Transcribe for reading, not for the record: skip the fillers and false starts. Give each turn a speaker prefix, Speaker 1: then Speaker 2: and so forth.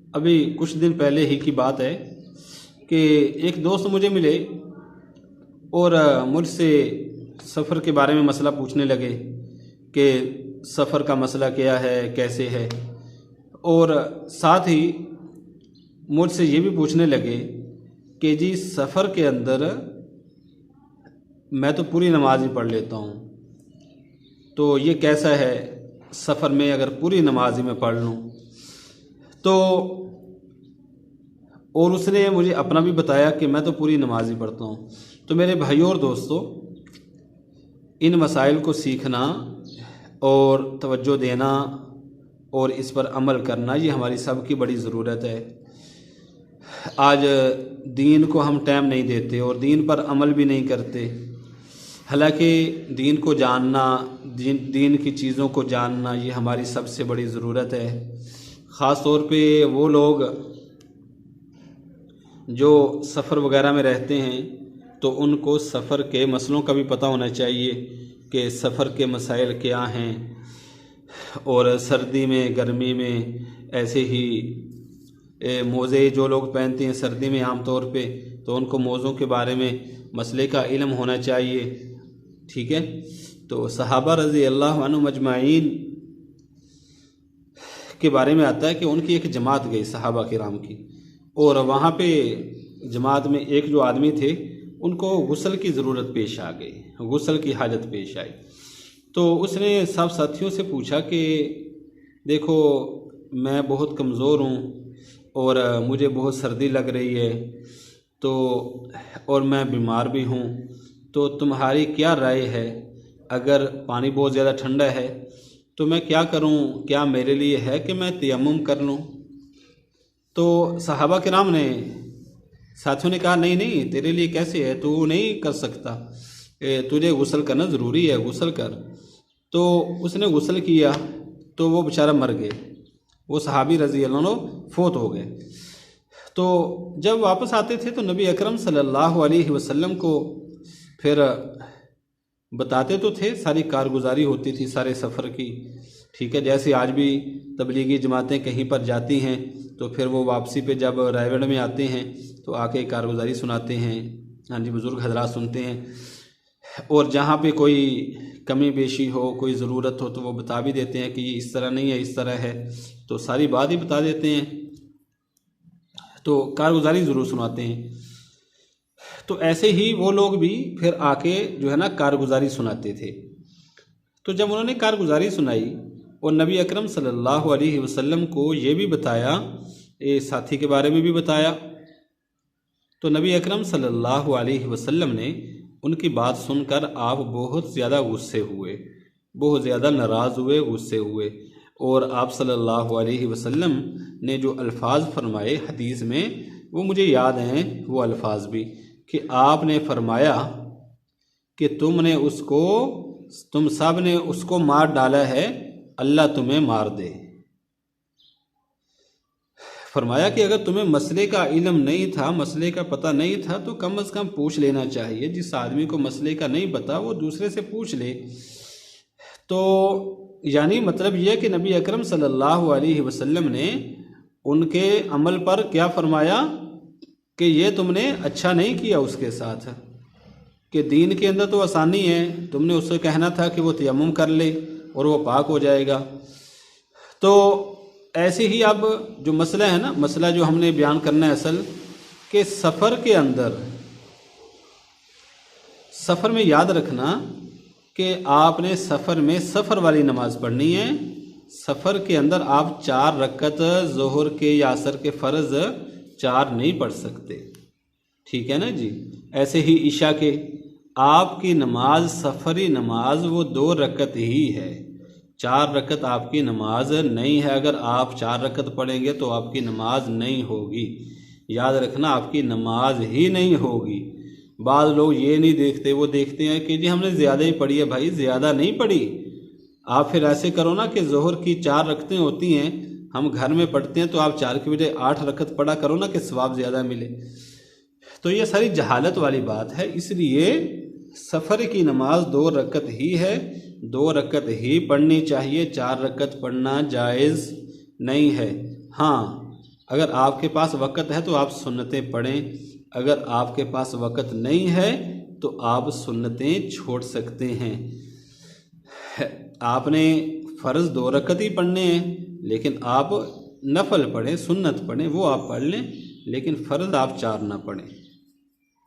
Speaker 1: अभी कुछ दिन पहले ही की बात है कि एक दोस्त मुझे मिले और मुझसे सफ़र के बारे में मसला पूछने लगे कि सफ़र का मसला क्या है, कैसे है। और साथ ही मुझसे ये भी पूछने लगे कि जी सफ़र के अंदर मैं तो पूरी नमाज ही पढ़ लेता हूँ, तो ये कैसा है सफ़र में अगर पूरी नमाज ही मैं पढ़ लूँ। तो और उसने मुझे अपना भी बताया कि मैं तो पूरी नमाज ही पढ़ता हूँ। तो मेरे भाइयों और दोस्तों, इन मसाइल को सीखना और तवज्जो देना और इस पर अमल करना ये हमारी सबकी बड़ी ज़रूरत है। आज दीन को हम टाइम नहीं देते और दीन पर अमल भी नहीं करते। हालांकि दीन को जानना, दीन की चीज़ों को जानना ये हमारी सबसे बड़ी ज़रूरत है। ख़ास तौर पे वो लोग जो सफ़र वगैरह में रहते हैं तो उनको सफ़र के मसलों का भी पता होना चाहिए कि सफ़र के मसाइल क्या हैं। और सर्दी में, गर्मी में ऐसे ही मोज़े जो लोग पहनते हैं सर्दी में आम तौर पे, तो उनको मोज़ों के बारे में मसले का इल्म होना चाहिए। ठीक है। तो सहाबा रज़ी अल्लाह अन्हुम अजमाइन के बारे में आता है कि उनकी एक जमात गई सहाबा किराम की, और वहाँ पे जमात में एक जो आदमी थे उनको गुस्ल की ज़रूरत पेश आ गई, गुस्ल की हाजत पेश आई। तो उसने सब साथियों से पूछा कि देखो मैं बहुत कमज़ोर हूँ और मुझे बहुत सर्दी लग रही है, तो और मैं बीमार भी हूँ, तो तुम्हारी क्या राय है, अगर पानी बहुत ज़्यादा ठंडा है तो मैं क्या करूँ, क्या मेरे लिए है कि मैं तयम्मुम कर लूँ। तो सहाबा किराम ने, साथियों ने कहा नहीं नहीं तेरे लिए कैसे है, तू नहीं कर सकता, तुझे गुस्ल करना ज़रूरी है, गुस्ल कर। तो उसने गुस्ल किया तो वो बेचारा मर गए, वो सहाबी रज़ी अल्लाह अन्हु फोत हो गए। तो जब वापस आते थे तो नबी अकरम सल्लल्लाहु अलैहि वसल्लम को फिर बताते तो थे, सारी कारगुजारी होती थी सारे सफ़र की। ठीक है। जैसे आज भी तबलीगी जमातें कहीं पर जाती हैं तो फिर वो वापसी पे जब रायगढ़ में आते हैं तो आके कारगुजारी सुनाते हैं। हाँ जी, बुज़ुर्ग हजरात सुनते हैं। और जहाँ पे कोई कमी बेशी हो, कोई ज़रूरत हो तो वो बता भी देते हैं कि ये इस तरह नहीं है, इस तरह है, तो सारी बात ही बता देते हैं। तो कारगुजारी ज़रूर सुनाते हैं। तो ऐसे ही वो लोग भी फिर आके जो है ना कारगुजारी सुनाते थे। तो जब उन्होंने कारगुजारी सुनाई और नबी अकरम सल्लल्लाहु अलैहि वसल्लम को ये भी बताया, ये साथी के बारे में भी बताया, तो नबी अकरम सल्लल्लाहु अलैहि वसल्लम ने उनकी बात सुनकर आप बहुत ज़्यादा गुस्से हुए, बहुत ज़्यादा नाराज़ हुए, गुस्से हुए। और आप सल्लल्लाहु अलैहि वसल्लम ने जो अल्फाज फरमाए हदीस में वो मुझे याद हैं, वो अल्फाज भी, कि आपने फरमाया कि तुम सब ने उसको मार डाला है, अल्लाह तुम्हें मार दे। फरमाया कि अगर तुम्हें मसले का इल्म नहीं था, मसले का पता नहीं था, तो कम से कम पूछ लेना चाहिए। जिस आदमी को मसले का नहीं पता वो दूसरे से पूछ ले। तो यानी मतलब यह कि नबी अकरम सल्लल्लाहु अलैहि वसल्लम ने उनके अमल पर क्या फरमाया कि ये तुमने अच्छा नहीं किया उसके साथ, कि दीन के अंदर तो आसानी है, तुमने उससे कहना था कि वो तयम्मुम कर ले और वो पाक हो जाएगा। तो ऐसे ही अब जो मसला है ना, मसला जो हमने बयान करना है असल, कि सफ़र के अंदर, सफ़र में याद रखना कि आपने सफ़र में सफ़र वाली नमाज़ पढ़नी है। सफ़र के अंदर आप 4 रकत ज़ोहर के या असर के फ़र्ज़ 4 नहीं पढ़ सकते। ठीक है ना जी। ऐसे ही ईशा के आपकी नमाज, सफ़री नमाज, वो 2 रकत ही है, 4 रकत आपकी नमाज नहीं है। अगर आप 4 रकत पढ़ेंगे तो आपकी नमाज नहीं होगी, याद रखना, आपकी नमाज ही नहीं होगी। बाद लोग ये नहीं देखते, वो देखते हैं कि जी हमने ज़्यादा ही पढ़ी है। भाई ज़्यादा नहीं पढ़ी, आप फिर ऐसे करो ना कि ज़ोहर की 4 रकतें होती हैं, हम घर में पढ़ते हैं, तो आप 4 की बजाय 8 रकत पढ़ा करो ना कि सवाब ज़्यादा मिले। तो ये सारी जहालत वाली बात है। इसलिए सफ़र की नमाज 2 रकत ही है, 2 रकत ही पढ़नी चाहिए, 4 रकत पढ़ना जायज़ नहीं है। हाँ, अगर आपके पास वक़्त है तो आप सुन्नतें पढ़ें, अगर आपके पास वक़्त नहीं है तो आप सुन्नतें छोड़ सकते हैं। आपने फ़र्ज़ 2 रकत ही पढ़ने हैं, लेकिन आप नफल पढ़ें, सुन्नत पढ़ें, वो आप पढ़ लें, लेकिन फ़र्ज़ आप 4 ना पढ़ें।